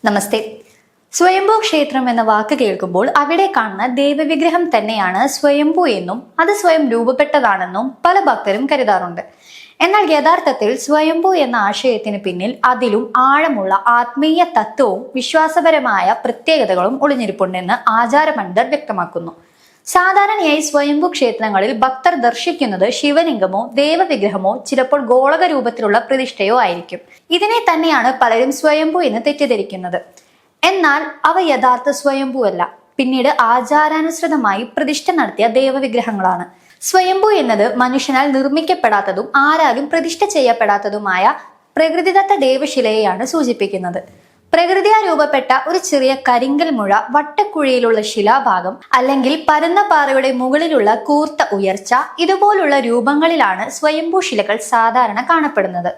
നമസ്തേ. സ്വയംഭൂ ക്ഷേത്രം എന്ന വാക്ക് കേൾക്കുമ്പോൾ അവിടെ കാണുന്ന ദൈവവിഗ്രഹം തന്നെയാണ് സ്വയംഭൂ എന്നും അത് സ്വയം രൂപപ്പെട്ടതാണെന്നും പല ഭക്തരും കരുതാറുണ്ട്. എന്നാൽ യഥാർത്ഥത്തിൽ സ്വയംഭൂ എന്ന ആശയത്തിന് പിന്നിൽ അതിലും ആഴമുള്ള ആത്മീയ തത്വവും വിശ്വാസപരമായ പ്രത്യേകതകളും ഒളിഞ്ഞിരിപ്പുണ്ടെന്ന് ആചാരപണ്ഡിതർ വ്യക്തമാക്കുന്നു. സാധാരണയായി സ്വയംഭൂ ക്ഷേത്രങ്ങളിൽ ഭക്തർ ദർശിക്കുന്നത് ശിവലിംഗമോ ദേവവിഗ്രഹമോ ചിലപ്പോൾ ഗോളക രൂപത്തിലുള്ള പ്രതിഷ്ഠയോ ആയിരിക്കും. ഇതിനെ തന്നെയാണ് പലരും സ്വയംഭൂ എന്ന് തെറ്റിദ്ധരിക്കുന്നത്. എന്നാൽ അവ യഥാർത്ഥ സ്വയംഭൂ അല്ല, പിന്നീട് ആചാരാനുസൃതമായി പ്രതിഷ്ഠ നടത്തിയ ദേവവിഗ്രഹങ്ങളാണ്. സ്വയംഭൂ എന്നത് മനുഷ്യനാൽ നിർമ്മിക്കപ്പെടാത്തതും ആരാലും പ്രതിഷ്ഠ ചെയ്യപ്പെടാത്തതുമായ പ്രകൃതിദത്ത ദേവശിലയെയാണ് സൂചിപ്പിക്കുന്നത്. പ്രകൃതിയാ രൂപപ്പെട്ട ഒരു ചെറിയ കരിങ്കൽ മുഴ, വട്ടക്കുഴിയിലുള്ള ശിലാഭാഗം അല്ലെങ്കിൽ പരന്ന പാറയുടെ മുകളിലുള്ള കൂർത്ത ഉയർച്ച, ഇതുപോലുള്ള രൂപങ്ങളിലാണ് സ്വയംഭൂ ശിലകൾ സാധാരണ കാണപ്പെടുന്നത്.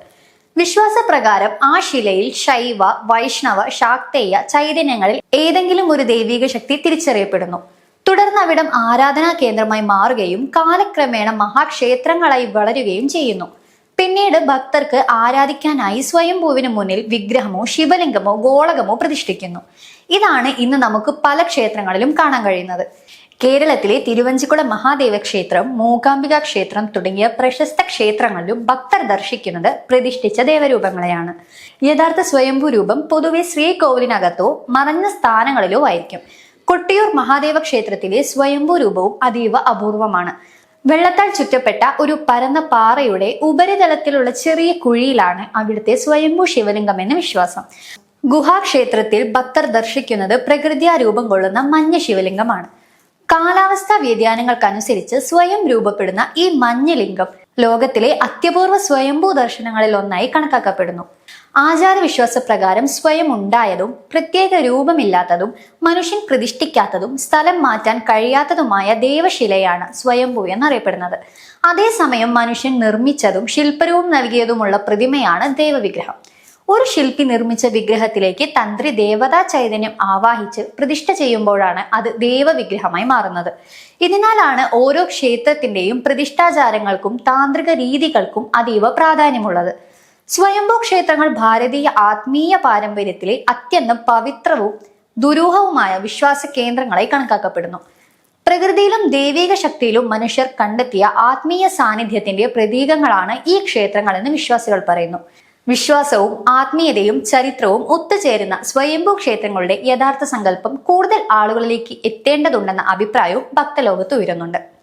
വിശ്വാസപ്രകാരം ആ ശിലയിൽ ശൈവ, വൈഷ്ണവ, ശാക്തേയ ചൈതന്യങ്ങളിൽ ഏതെങ്കിലും ഒരു ദൈവിക ശക്തി തിരിച്ചറിയപ്പെടുന്നു. തുടർന്ന് അവിടം ആരാധനാ കേന്ദ്രമായി മാറുകയും കാലക്രമേണ മഹാക്ഷേത്രങ്ങളായി വളരുകയും ചെയ്യുന്നു. പിന്നീട് ഭക്തർക്ക് ആരാധിക്കാനായി സ്വയംഭൂവിന് മുന്നിൽ വിഗ്രഹമോ ശിവലിംഗമോ ഗോളകമോ പ്രതിഷ്ഠിക്കുന്നു. ഇതാണ് ഇന്ന് നമുക്ക് പല ക്ഷേത്രങ്ങളിലും കാണാൻ കഴിയുന്നത്. കേരളത്തിലെ തിരുവഞ്ചിക്കുളം മഹാദേവ ക്ഷേത്രം, മൂകാംബിക ക്ഷേത്രം തുടങ്ങിയ പ്രശസ്ത ക്ഷേത്രങ്ങളിലും ഭക്തർ ദർശിക്കുന്നത് പ്രതിഷ്ഠിച്ച ദേവരൂപങ്ങളെയാണ്. യഥാർത്ഥ സ്വയംഭൂ രൂപം പൊതുവെ ശ്രീകോവിലിനകത്തോ മറഞ്ഞ സ്ഥാനങ്ങളിലോ ആയിരിക്കും. കൊട്ടിയൂർ മഹാദേവ ക്ഷേത്രത്തിലെ സ്വയംഭൂ രൂപവും അതീവ അപൂർവമാണ്. വെള്ളത്താൽ ചുറ്റപ്പെട്ട ഒരു പരന്ന പാറയുടെ ഉപരിതലത്തിലുള്ള ചെറിയ കുഴിയിലാണ് അവിടുത്തെ സ്വയംഭൂ ശിവലിംഗം എന്ന് വിശ്വാസം. ഗുഹാക്ഷേത്രത്തിൽ ഭക്തർ ദർശിക്കുന്നത് പ്രകൃതിയാ രൂപം കൊള്ളുന്ന മഞ്ഞ ശിവലിംഗമാണ്. കാലാവസ്ഥാ വ്യതിയാനങ്ങൾക്കനുസരിച്ച് സ്വയം രൂപപ്പെടുന്ന ഈ മഞ്ഞലിംഗം ലോകത്തിലെ അത്യപൂർവ സ്വയംഭൂ ദർശനങ്ങളിൽ ഒന്നായി കണക്കാക്കപ്പെടുന്നു. ആചാരവിശ്വാസ പ്രകാരം സ്വയം ഉണ്ടായതും പ്രത്യേക രൂപമില്ലാത്തതും മനുഷ്യൻ പ്രതിഷ്ഠിക്കാത്തതും സ്ഥലം മാറ്റാൻ കഴിയാത്തതുമായ ദേവശിലയാണ് സ്വയംഭൂ എന്നറിയപ്പെടുന്നത്. അതേസമയം മനുഷ്യൻ നിർമ്മിച്ചതും ശില്പരൂപം നൽകിയതുമുള്ള പ്രതിമയാണ് ദേവവിഗ്രഹം. ഒരു ശില്പി നിർമ്മിച്ച വിഗ്രഹത്തിലേക്ക് തന്ത്രി ദേവതാ ചൈതന്യം ആവാഹിച്ച് പ്രതിഷ്ഠ ചെയ്യുമ്പോഴാണ് അത് ദേവവിഗ്രഹമായി മാറുന്നത്. ഇതിനാലാണ് ഓരോ ക്ഷേത്രത്തിന്റെയും പ്രതിഷ്ഠാചാരങ്ങൾക്കും താന്ത്രിക രീതികൾക്കും അതീവ പ്രാധാന്യമുള്ളത്. സ്വയംഭൂ ക്ഷേത്രങ്ങൾ ഭാരതീയ ആത്മീയ പാരമ്പര്യത്തിലെ അത്യന്തം പവിത്രവും ദുരൂഹവുമായ വിശ്വാസ കേന്ദ്രങ്ങളായി കണക്കാക്കപ്പെടുന്നു. പ്രകൃതിയിലും ദൈവിക ശക്തിയിലും മനുഷ്യർ കണ്ടെത്തിയ ആത്മീയ സാന്നിധ്യത്തിന്റെ പ്രതീകങ്ങളാണ് ഈ ക്ഷേത്രങ്ങൾ എന്ന് വിശ്വാസികൾ പറയുന്നു. വിശ്വാസവും ആത്മീയതയും ചരിത്രവും ഒത്തുചേരുന്ന സ്വയംഭൂ ക്ഷേത്രങ്ങളുടെ യഥാർത്ഥ സങ്കല്പം കൂടുതൽ ആളുകളിലേക്ക് എത്തേണ്ടതുണ്ടെന്ന അഭിപ്രായവും ഭക്തലോകത്ത് ഉയരുന്നുണ്ട്.